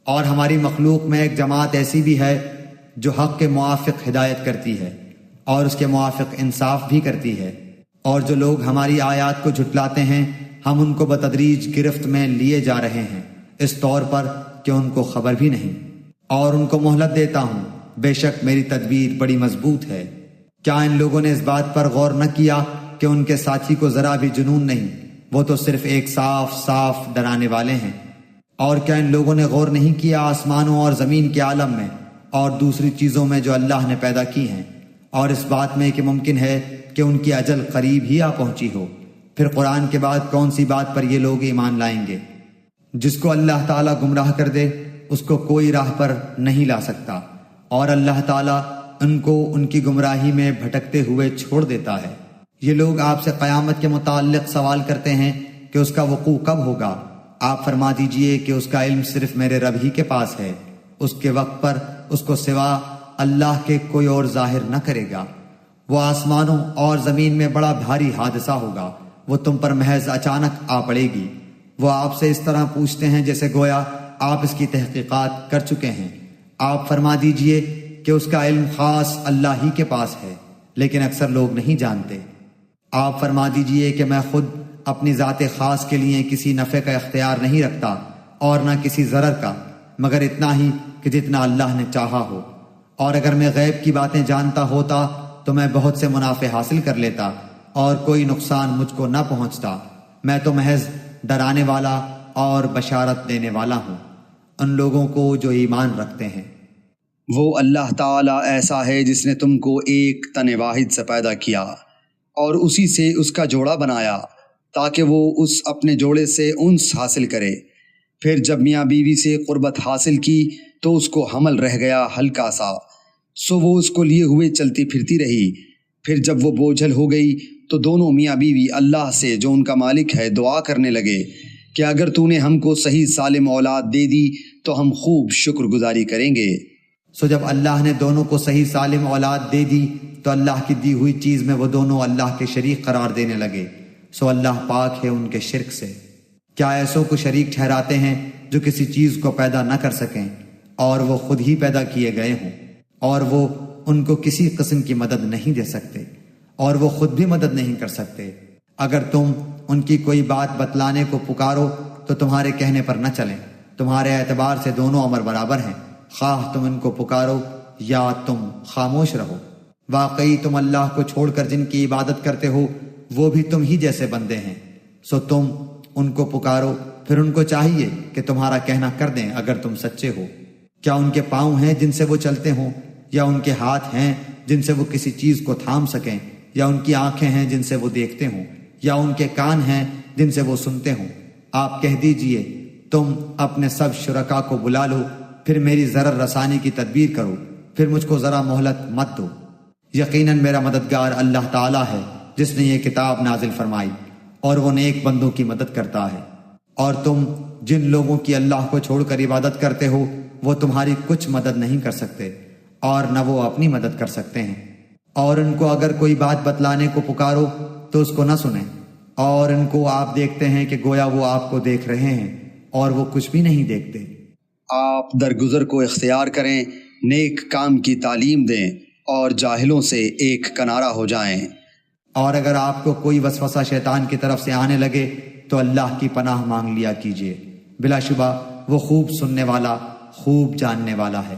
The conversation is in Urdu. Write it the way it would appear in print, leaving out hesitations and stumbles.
اور ہماری مخلوق میں ایک جماعت ایسی بھی ہے جو حق کے موافق ہدایت کرتی ہے اور اس کے موافق انصاف بھی کرتی ہے، اور جو لوگ ہماری آیات کو جھٹلاتے ہیں ہم ان کو بتدریج گرفت میں لیے جا رہے ہیں، اس طور پر کہ ان کو خبر بھی نہیں، اور ان کو مہلت دیتا ہوں، بے شک میری تدبیر بڑی مضبوط ہے۔ کیا ان لوگوں نے اس بات پر غور نہ کیا کہ ان کے ساتھی کو ذرا بھی جنون نہیں، وہ تو صرف ایک صاف صاف ڈرانے والے ہیں؟ اور کیا ان لوگوں نے غور نہیں کیا آسمانوں اور زمین کے عالم میں اور دوسری چیزوں میں جو اللہ نے پیدا کی ہیں، اور اس بات میں کہ ممکن ہے کہ ان کی اجل قریب ہی آ پہنچی ہو؟ پھر قرآن کے بعد کون سی بات پر یہ لوگ ایمان لائیں گے؟ جس کو اللہ تعالیٰ گمراہ کر دے اس کو کوئی راہ پر نہیں لا سکتا، اور اللہ تعالیٰ ان کو ان کی گمراہی میں بھٹکتے ہوئے چھوڑ دیتا ہے۔ یہ لوگ آپ سے قیامت کے متعلق سوال کرتے ہیں کہ اس کا وقوع کب ہوگا؟ آپ فرما دیجئے کہ اس کا علم صرف میرے رب ہی کے پاس ہے، اس کے وقت پر اس کو سوا اللہ کے کوئی اور ظاہر نہ کرے گا۔ وہ آسمانوں اور زمین میں بڑا بھاری حادثہ ہوگا، وہ تم پر محض اچانک آ پڑے گی۔ وہ آپ سے اس طرح پوچھتے ہیں جیسے گویا آپ اس کی تحقیقات کر چکے ہیں۔ آپ فرما دیجئے کہ اس کا علم خاص اللہ ہی کے پاس ہے، لیکن اکثر لوگ نہیں جانتے۔ آپ فرما دیجئے کہ میں خود اپنی ذات خاص کے لیے کسی نفع کا اختیار نہیں رکھتا اور نہ کسی ضرر کا، مگر اتنا ہی کہ جتنا اللہ نے چاہا ہو، اور اگر میں غیب کی باتیں جانتا ہوتا تو میں بہت سے منافع حاصل کر لیتا اور کوئی نقصان مجھ کو نہ پہنچتا۔ میں تو محض ڈرانے والا اور بشارت دینے والا ہوں ان لوگوں کو جو ایمان رکھتے ہیں۔ وہ اللہ تعالیٰ ایسا ہے جس نے تم کو ایک تن واحد سے پیدا کیا اور اسی سے اس کا جوڑا بنایا تاکہ وہ اس اپنے جوڑے سے انس حاصل کرے۔ پھر جب میاں بیوی سے قربت حاصل کی تو اس کو حمل رہ گیا ہلکا سا، سو وہ اس کو لیے ہوئے چلتی پھرتی رہی۔ پھر جب وہ بوجھل ہو گئی تو دونوں میاں بیوی اللہ سے جو ان کا مالک ہے دعا کرنے لگے کہ اگر تو نے ہم کو صحیح سالم اولاد دے دی تو ہم خوب شکر گزاری کریں گے۔ سو جب اللہ نے دونوں کو صحیح سالم اولاد دے دی تو اللہ کی دی ہوئی چیز میں وہ دونوں اللہ کے شریک قرار دینے لگے، سو اللہ پاک ہے ان کے شرک سے۔ کیا ایسوں کو شریک ٹھہراتے ہیں جو کسی چیز کو پیدا نہ کر سکیں اور وہ خود ہی پیدا کیے گئے ہوں، اور وہ ان کو کسی قسم کی مدد نہیں دے سکتے اور وہ خود بھی مدد نہیں کر سکتے۔ اگر تم ان کی کوئی بات بتلانے کو پکارو تو تمہارے کہنے پر نہ چلیں، تمہارے اعتبار سے دونوں امر برابر ہیں، خواہ تم ان کو پکارو یا تم خاموش رہو۔ واقعی تم اللہ کو چھوڑ کر جن کی عبادت کرتے ہو وہ بھی تم ہی جیسے بندے ہیں، سو تم ان کو پکارو، پھر ان کو چاہیے کہ تمہارا کہنا کر دیں اگر تم سچے ہو۔ کیا ان کے پاؤں ہیں جن سے وہ چلتے ہوں، یا ان کے ہاتھ ہیں جن سے وہ کسی چیز کو تھام سکیں، یا ان کی آنکھیں ہیں جن سے وہ دیکھتے ہوں، یا ان کے کان ہیں جن سے وہ سنتے ہوں؟ آپ کہہ دیجئے تم اپنے سب شرکا کو بلا لو، پھر میری ضرر رسانی کی تدبیر کرو، پھر مجھ کو ذرا مہلت مت دو۔ یقیناً میرا مددگار اللہ تعالیٰ ہے جس نے یہ کتاب نازل فرمائی، اور وہ نیک بندوں کی مدد کرتا ہے۔ اور تم جن لوگوں کی اللہ کو چھوڑ کر عبادت کرتے ہو وہ تمہاری کچھ مدد نہیں کر سکتے اور نہ وہ اپنی مدد کر سکتے ہیں، اور ان کو اگر کوئی بات بتلانے کو پکارو تو اس کو نہ سنیں، اور ان کو آپ دیکھتے ہیں کہ گویا وہ آپ کو دیکھ رہے ہیں اور وہ کچھ بھی نہیں دیکھتے۔ آپ درگزر کو اختیار کریں، نیک کام کی تعلیم دیں اور جاہلوں سے ایک کنارہ ہو جائیں۔ اور اگر آپ کو کوئی وسوسہ شیطان کی طرف سے آنے لگے تو اللہ کی پناہ مانگ لیا کیجیے، بلا شبہ وہ خوب سننے والا خوب جاننے والا ہے۔